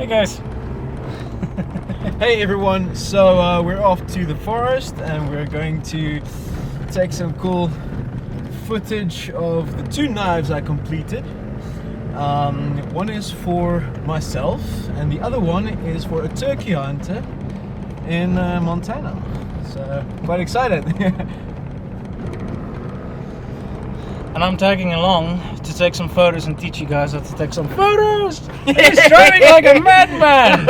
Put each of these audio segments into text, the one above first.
Hey guys. Hey everyone, so we're off to the forest and we're going to take some cool footage of the two knives I completed. One is for myself and the other one is for a turkey hunter in Montana. So quite excited. And I'm tagging along to take some photos and teach you guys how to take some photos. He's driving like a madman.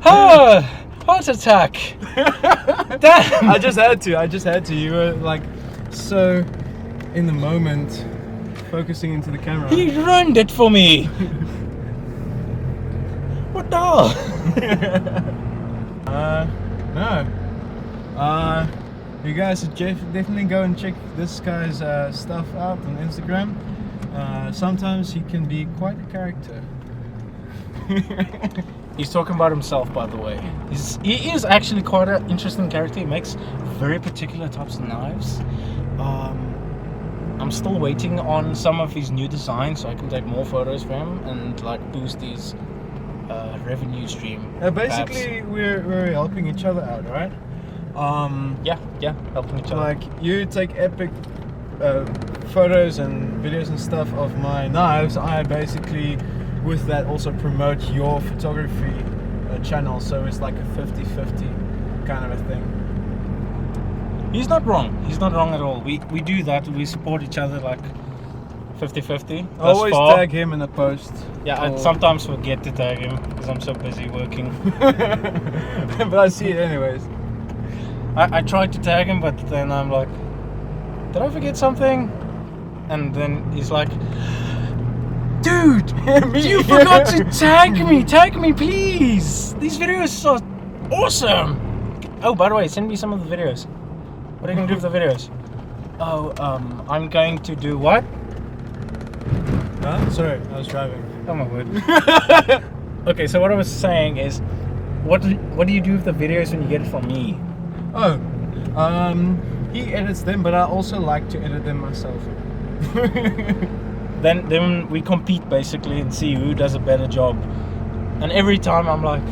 Oh, heart attack. Damn. I just had to. You were like so in the moment, focusing into the camera. He ruined it for me. What the hell? No. You guys should definitely go and check this guy's stuff out on Instagram. Sometimes he can be quite a character. He's talking about himself, by the way. He is actually quite an interesting character. He makes very particular types of knives. I'm still waiting on some of his new designs so I can take more photos for him and like boost his revenue stream. Basically, we're helping each other out, right? Yeah, helping each other. Like you take epic photos and videos and stuff of my knives. I basically, with that, also promote your photography channel. So it's like a 50-50 kind of a thing. He's not wrong. He's not wrong at all. We do that. We support each other like 50-50. Always tag him in the post. Yeah, I sometimes forget to tag him because I'm so busy working. But I see it anyways. I tried to tag him, but then I'm like, did I forget something? And then he's like, dude, you forgot to tag me. Tag me, please. These videos are awesome. Oh, by the way, send me some of the videos. What are you going to do with the videos? Oh, I'm going to do what? Huh? Sorry, I was driving. Oh my word. Okay, so what I was saying is, what do you do with the videos when you get it from me? Oh, he edits them, but I also like to edit them myself. Then we compete basically and see who does a better job. And every time I'm like,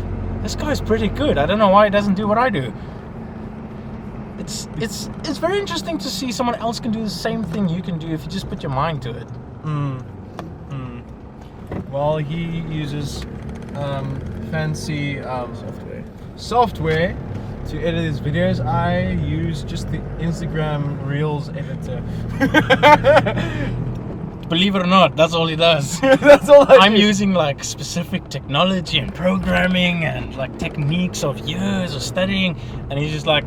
this guy's pretty good. I don't know why he doesn't do what I do. It's very interesting to see someone else can do the same thing you can do if you just put your mind to it. Well, he uses fancy software to edit his videos. I use just the Instagram Reels editor. Believe it or not, that's all he does. That's all I'm using like specific technology and programming and like techniques of years of studying, and he's just like,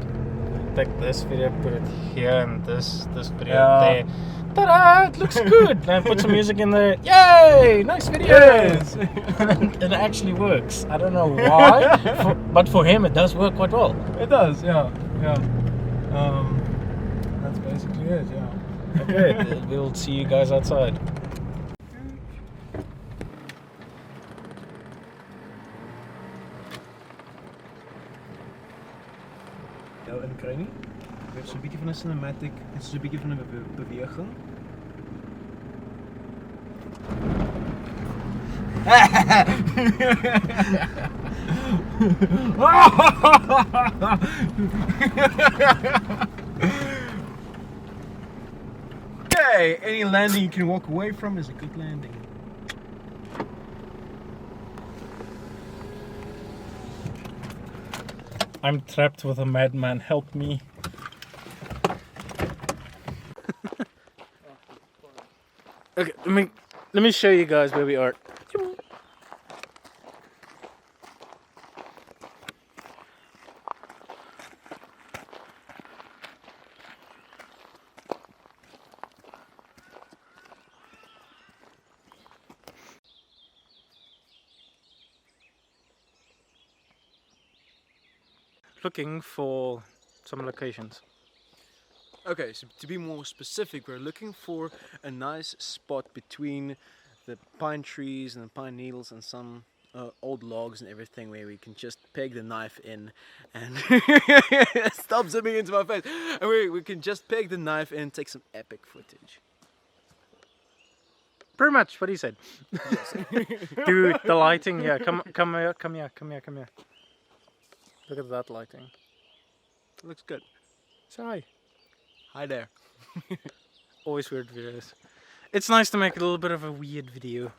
take this video, put it here, and this video there. Ta-da! It looks good. And put some music in there. Yay! Nice video. Yes. It actually works. I don't know why, but for him it does work quite well. It does, yeah. That's basically it, yeah. Okay, we'll see you guys outside. Nou, en kry nie. Jy het so 'n bietjie van 'n cinematic, dit is so 'n bietjie van 'n beweging. Okay, any landing you can walk away from is a good landing. I'm trapped with a madman. Help me. Okay, let me show you guys where we are. Looking for some locations. Okay, so to be more specific, we're looking for a nice spot between the pine trees and the pine needles and some old logs and everything where we can just peg the knife in and stop zooming into my face, and we can just peg the knife in and take some epic footage. Pretty much what he said. Dude, the lighting here. Come here. Look at that lighting. Looks good. Say hi. Hi there. Always weird videos. It's nice to make a little bit of a weird video.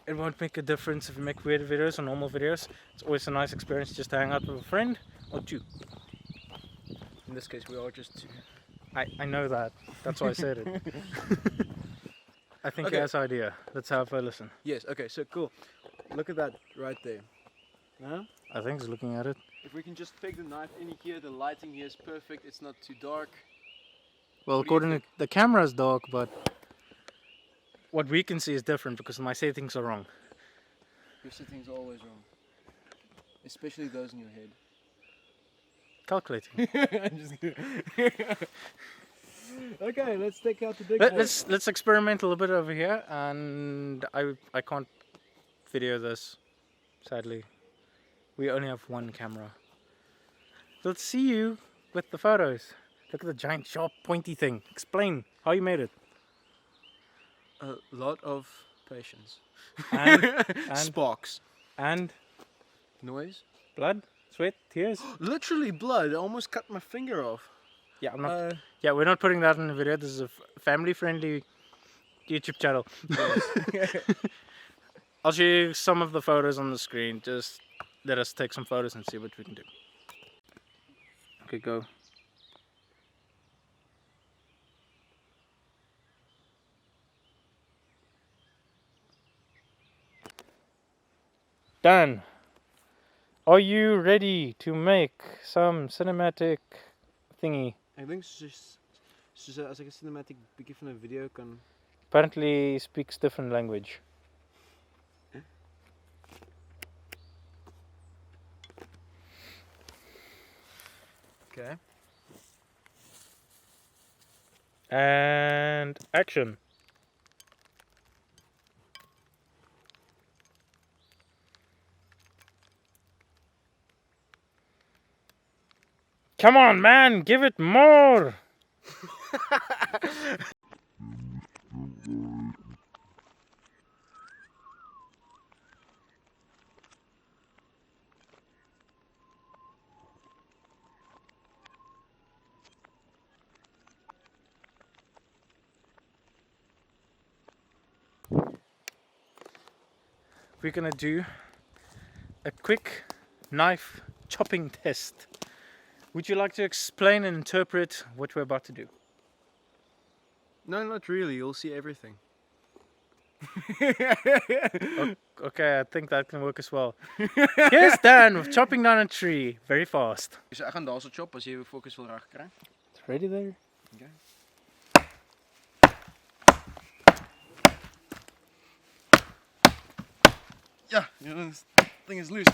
It won't make a difference if you make weird videos or normal videos. It's always a nice experience just to hang out with a friend or two. In this case, we are just two. I know that. That's why I said it. I think he has an idea. Let's have a listen. Yes, okay, so cool. Look at that right there. Huh? I think he's looking at it. If we can just pick the knife in here, the lighting here is perfect. It's not too dark. Well, according to the camera is dark, but what we can see is different because my settings are wrong. Your settings are always wrong. Especially those in your head. Calculating. I'm just kidding. Okay, let's take out the big Let's experiment a little bit over here, and I can't video this, sadly. We only have one camera. Let's see you with the photos. Look at the giant sharp pointy thing. Explain how you made it. A lot of patience. And sparks. And Noise. blood, sweat, tears. Literally blood. I almost cut my finger off. Yeah, I'm not. Yeah, we're not putting that in the video. This is a family-friendly YouTube channel. I'll show you some of the photos on the screen. Just let us take some photos and see what we can do. Okay, go. Dan, are you ready to make some cinematic thingy? Ik denk als ik een cinematic begin van een video kan. Apparently he speaks different language. Okay. And action. Come on, man, give it more. We're gonna do a quick knife chopping test. Would you like to explain and interpret what we're about to do? No, not really. You'll see everything. Okay, I think that can work as well. Here's Dan with chopping down a tree very fast. Dus ik ga daar zo chop als je focus wil raken krijgt. It's ready there. Okay. Yeah, this thing is loose.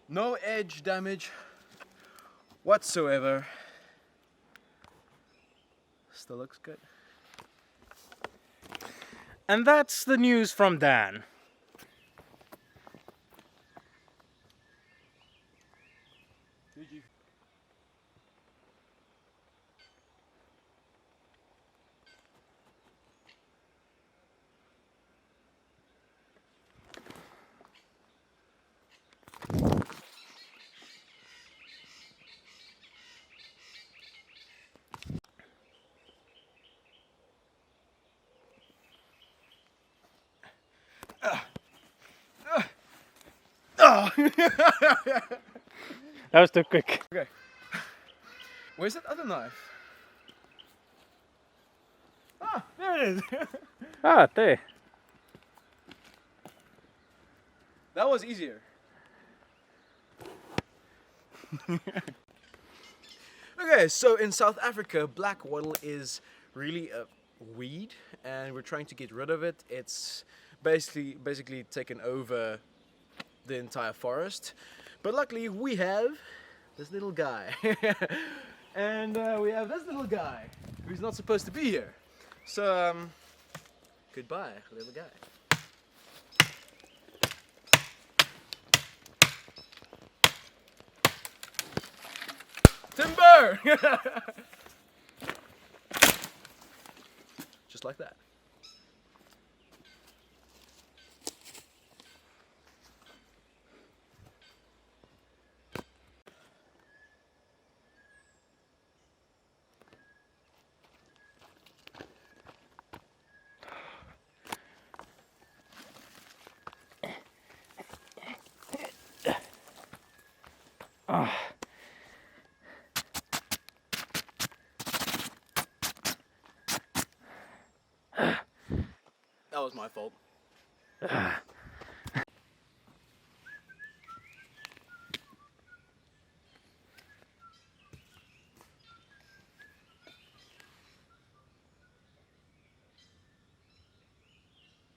No edge damage whatsoever. Still looks good. And that's the news from Dan. Did you? That was too quick. Okay. Where's that other knife? Ah, there it is. Ah, there. That was easier. Okay, so in South Africa, black wattle is really a weed, and we're trying to get rid of it. It's basically taken over the entire forest. But luckily we have this little guy. And we have this little guy who's not supposed to be here. So goodbye, little guy. Timber! Just like that. That was my fault.